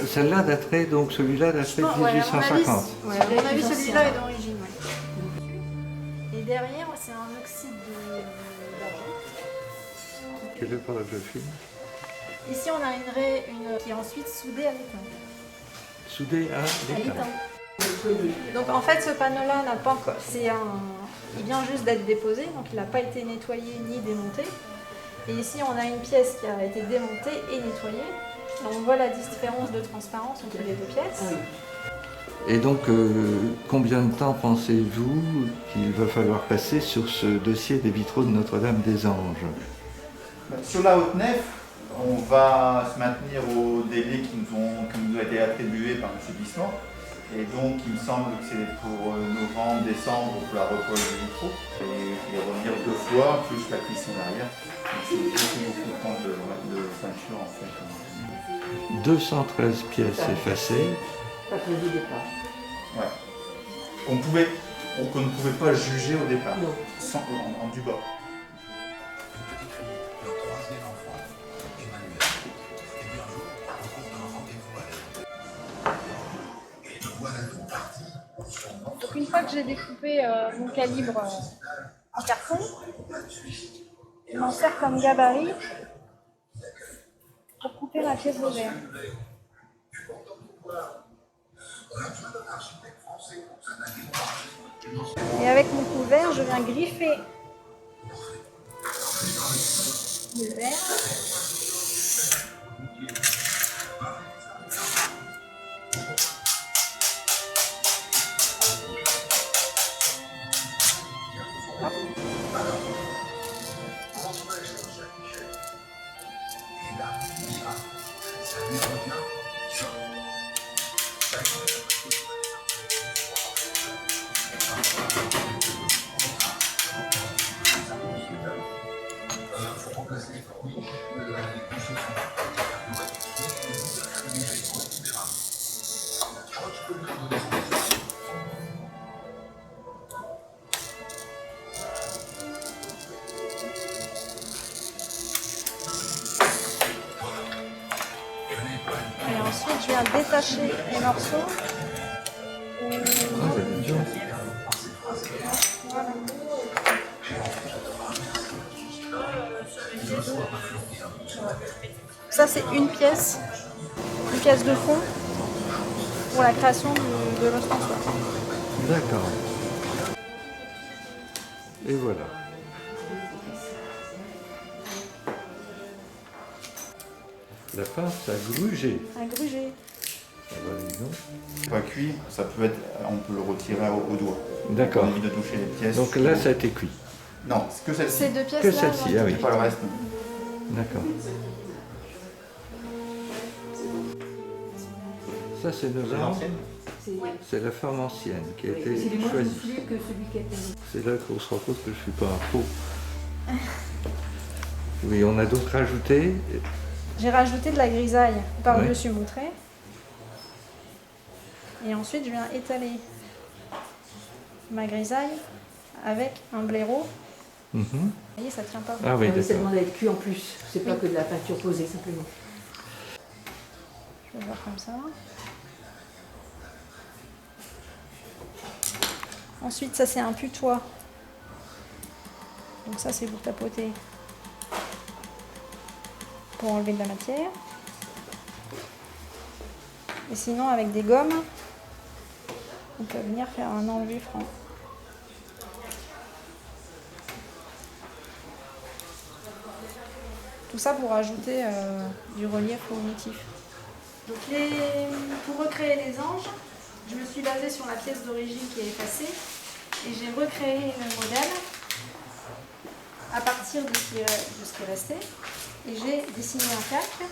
Celle-là daterait, donc celui-là daterait de Ouais, 1850. à mon avis, celui-là est d'origine. Ouais. Et derrière, c'est un oxyde d'argent. Quel est par le film? Ici, on a une raie qui est ensuite soudée à l'étain. Soudé à l'étain. Donc en fait, ce panneau-là n'a pas encore. Il vient juste d'être déposé, donc il n'a pas été nettoyé ni démonté. Et ici, on a une pièce qui a été démontée et nettoyée. Et on voit la différence de transparence entre les deux pièces. Et donc, combien de temps pensez-vous qu'il va falloir passer sur ce dossier des vitraux de Notre-Dame-des-Anges? Sur la haute nef, on va se maintenir au délai qui nous a été attribué par M. Bissement. Et donc, il me semble que c'est pour novembre, décembre, pour la recolle des vitraux. Et revenir 2 fois, plus la cuisson derrière. C'est beaucoup de temps de peinture en fait. 213 pièces effacées. Pas prévu départ. Ouais. Qu'on ne pouvait pas juger au départ. Non. En du bas. Donc une fois que j'ai découpé mon calibre en carton, je m'en sers comme gabarit pour couper ma pièce de verre. Et avec mon couvert, je viens griffer le verre. Et ensuite, je viens détacher les morceaux. Voilà. Ça, c'est une pièce de fond pour la création de l'ostensoir. D'accord. Et voilà. La pince a grugé. Un grugé. Ah bah, dis donc. Pas cuit, ça peut être, on peut le retirer au doigt. D'accord. On évite de toucher les pièces. Donc là, ça a été cuit. Non, c'est que celle-ci. Ces deux pièces Que celle-ci, ah oui. Pas le reste. D'accord. Ça, c'est nos C'est arbres. l'ancienne. C'est la forme ancienne qui a C'est été les moins choisie. soufflés que celui qui a été. C'est là qu'on se rend compte que je ne suis pas un faux. Oui, on a donc rajouté. J'ai rajouté de la grisaille par-dessus Ouais. mon trait. Et ensuite, je viens étaler ma grisaille avec un blaireau. Mhm. Vous voyez, ça tient pas. Ah oui, Ça d'accord. demande à être cuit en plus. C'est pas que de la peinture posée simplement. Je vais voir comme ça. Ensuite, ça c'est un putois. Donc ça c'est pour tapoter. Pour enlever de la matière. Et sinon avec des gommes, on peut venir faire un enlevé franc. Tout ça pour ajouter du relief au motif. Donc pour recréer les anges, je me suis basée sur la pièce d'origine qui est effacée et j'ai recréé le modèle à partir de ce qui est resté. Et j'ai dessiné un calque.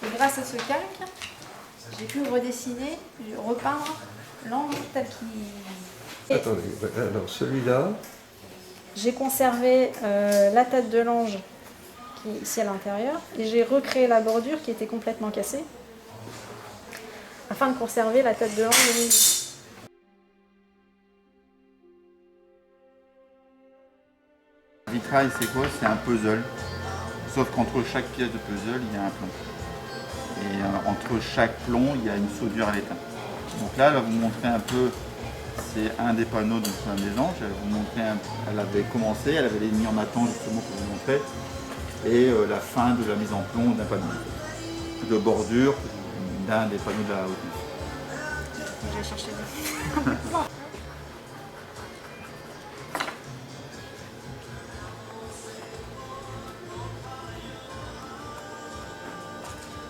Et grâce à ce calque, j'ai pu redessiner, repeindre l'ange tel qu'il... Attendez, alors celui-là, J'ai conservé la tête de l'ange qui est ici à l'intérieur et j'ai recréé la bordure qui était complètement cassée afin de conserver la tête de l'ange au milieu. Le vitrail, c'est quoi? C'est un puzzle. Sauf qu'entre chaque pièce de puzzle, il y a un plan. Et entre chaque plomb, il y a une soudure à l'étain. Donc là, elle va vous montrer un peu, c'est un des panneaux de Notre-Dame des Anges. Elle va vous montrer, elle avait commencé, elle avait mis en attente justement pour vous montrer, et la fin de la mise en plomb d'un panneau de bordure d'un des panneaux de la haute nef. Je vais chercher des...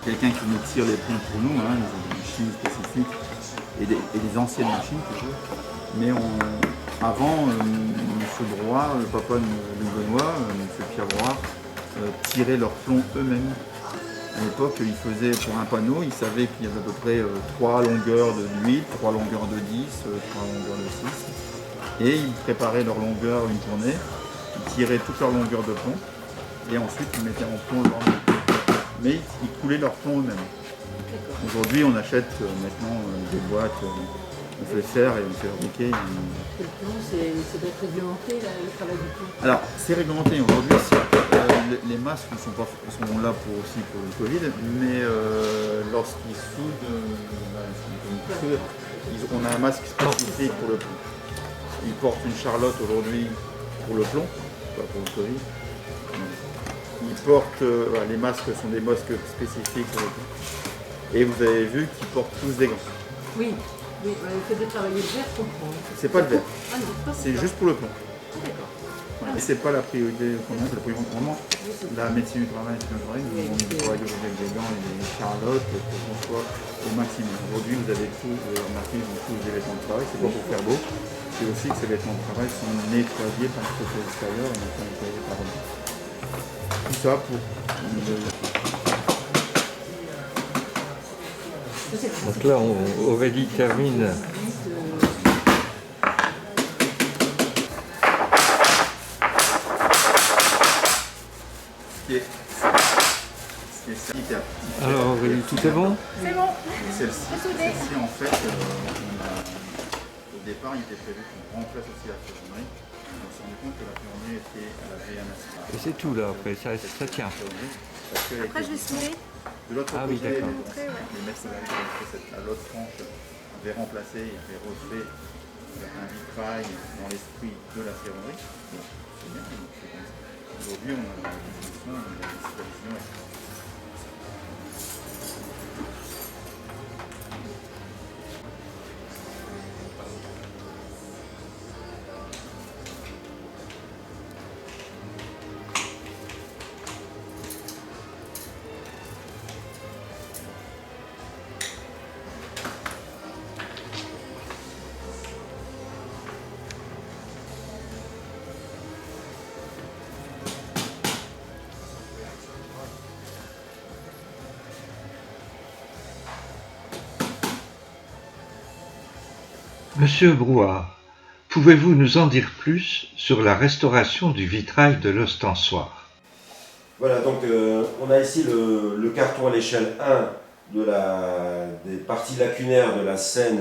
Quelqu'un qui nous tire les plombs pour nous, hein, des machines spécifiques et des anciennes machines toujours. Mais avant, M. Broye, le papa de Benoît, M. Pierre Broye, tiraient leurs plombs eux-mêmes. À l'époque, ils faisaient pour un panneau, ils savaient qu'il y avait à peu près 3 longueurs de 8, 3 longueurs de 10, 3 longueurs de 6. Et ils préparaient leur longueur une tournée, ils tiraient toute leur longueur de plomb, et ensuite ils mettaient en plomb leur plomb. Mais ils coulaient leur plomb eux-mêmes. Aujourd'hui, on achète maintenant des boîtes, on fait faire et on fait fabriquer. Le plomb, c'est d'être réglementé, là, le travail du plomb. Alors, c'est réglementé. Aujourd'hui, les masques sont là aussi pour le Covid, mais lorsqu'ils soudent, on a un masque spécifique pour le plomb. Ils portent une charlotte aujourd'hui pour le plomb, pas pour le Covid. Ils portent, les masques sont des masques spécifiques pour le plomb. Et vous avez vu qu'ils portent tous des gants. Oui, le fait de travailler le verre, je comprends. C'est pas le verre, Ah non, pas c'est juste pour le plomb. D'accord. Ouais. Et c'est pas la priorité qu'on a, c'est la priorité vraiment. La médecine du travail, c'est vrai, on travaille avec des gants et des charlottes pour qu'on soit au maximum. Aujourd'hui, vous avez tous, remarqué, ils ont tous des vêtements de travail, c'est pas pour faire beau, c'est aussi que ces vêtements de travail sont nettoyés par le côté extérieur et non pas nettoyés par eux. Tout ça pour. Donc là, Aurélie termine. Alors Aurélie, tout est bon? C'est bon. Celle-ci, en fait, au départ, il était prévu qu'on remplace aussi la ferronnerie. On s'est rendu compte que la ferronnerie avait un aspect. Et c'est tout là, après, ça tient. Après, je vais souder. De l'autre Ah côté, oui, d'accord. les maîtres à l'autre tranche avaient remplacé, avaient refait un vitrail dans l'esprit de la ferronnerie. Bon, c'est bien, donc c'est comme ça. Aujourd'hui, on a la définition, on a la décision. Monsieur Broye, pouvez-vous nous en dire plus sur la restauration du vitrail de l'ostensoir? Voilà, donc on a ici le carton à l'échelle 1 des parties lacunaires de la scène,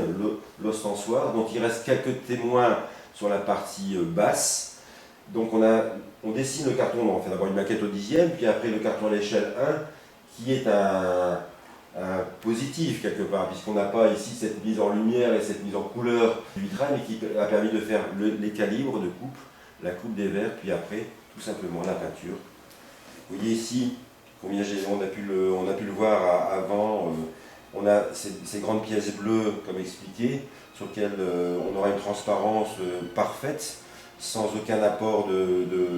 l'ostensoir. Donc il reste quelques témoins sur la partie basse. Donc on dessine le carton, on fait d'abord une maquette au 10e, puis après le carton à l'échelle 1, qui est un positif quelque part, puisqu'on n'a pas ici cette mise en lumière et cette mise en couleur du vitrail, mais qui a permis de faire les calibres de coupe, la coupe des verres, puis après tout simplement la peinture. Vous voyez ici combien on a pu le voir avant, on a ces grandes pièces bleues comme expliqué, sur lesquelles on aura une transparence parfaite, sans aucun apport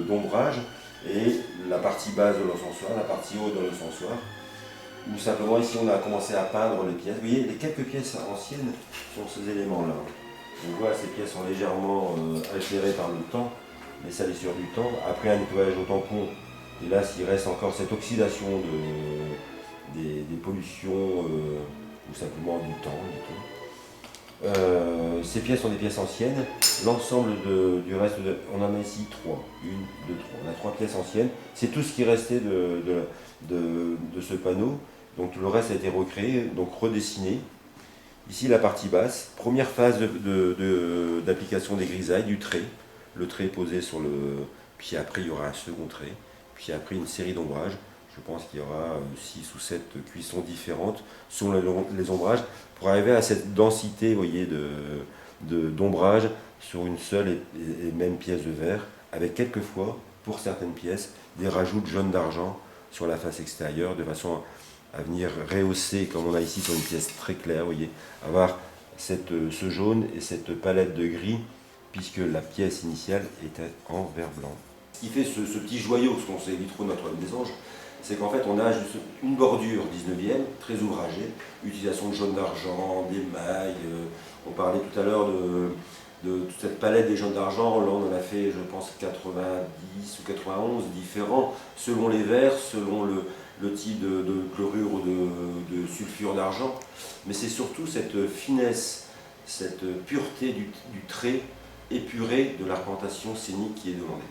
d'ombrage, et la partie basse de l'encensoir, la partie haute de l'encensoir, où simplement ici on a commencé à peindre les pièces. Vous voyez, les quelques pièces anciennes sont ces éléments-là. On voit ces pièces sont légèrement altérées par le temps, mais ça l'est sur du temps. Après un nettoyage au tampon, hélas il reste encore cette oxydation des pollutions ou simplement du temps. Ces pièces sont des pièces anciennes. L'ensemble du reste, on en a ici 3. 1, 2, 3. On a 3 pièces anciennes. C'est tout ce qui restait de ce panneau. Donc le reste a été recréé, donc redessiné. Ici la partie basse, première phase d'application des grisailles, du trait. Le trait est posé sur le... Puis après il y aura un second trait. Puis après une série d'ombrages Je pense qu'il y aura 6 ou 7 cuissons différentes selon les ombrages pour arriver à cette densité, vous voyez, d'ombrage sur une seule et même pièce de verre, avec quelquefois, pour certaines pièces, des rajouts de jaune d'argent sur la face extérieure, de façon à venir rehausser, comme on a ici sur une pièce très claire, vous voyez, avoir ce jaune et cette palette de gris, puisque la pièce initiale était en verre blanc. Ce qui fait ce petit joyau, ce qu'on sait vitraux de Notre-Dame des Anges, c'est qu'en fait on a juste une bordure 19e, très ouvragée, utilisation de jaune d'argent, d'émail, on parlait tout à l'heure de toute cette palette des jaunes d'argent, là on en a fait je pense 90 ou 91 différents, selon les verres, selon le type de chlorure ou de sulfure d'argent, mais c'est surtout cette finesse, cette pureté du trait épuré de l'arpentation scénique qui est demandée.